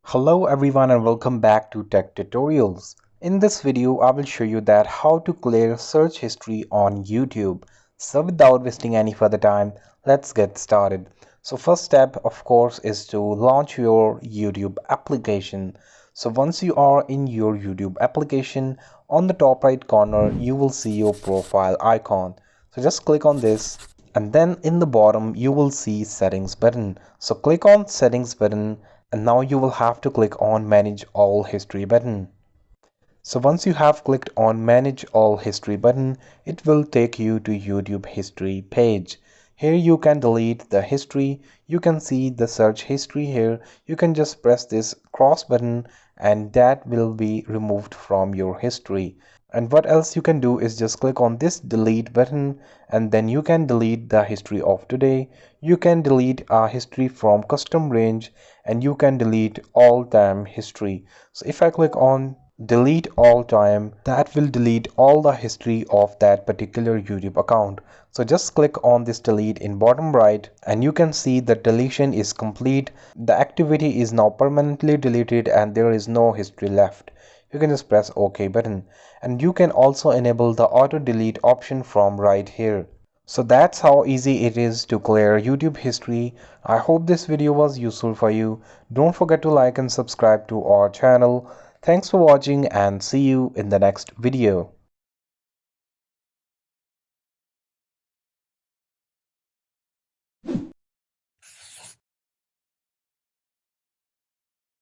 Hello everyone and welcome back to Tech Tutorials. In this video, I will show you that how to clear search history on YouTube. So without wasting any further time, let's get started. So first step, of course, is to launch your YouTube application. So once you are in your YouTube application, on the top right corner, you will see your profile icon. So just click on this and then in the bottom you will see settings button. So click on settings button and now you will have to click on manage all history button. So once you have clicked on manage all history button, it will take you to YouTube history page. Here you can delete the history, you can see the search history here, you can just press this cross button and that will be removed from your history. And what else you can do is just click on this delete button and then you can delete the history of today. You can delete a history from custom range and you can delete all time history. So if I click on delete all time, that will delete all the history of that particular YouTube account. So just click on this delete in bottom right and you can see the deletion is complete. The activity is now permanently deleted and there is no history left. You can just press OK button and you can also enable the auto delete option from right here. So that's how easy it is to clear YouTube history. I hope this video was useful for you. Don't forget to like and subscribe to our channel. Thanks for watching and see you in the next video.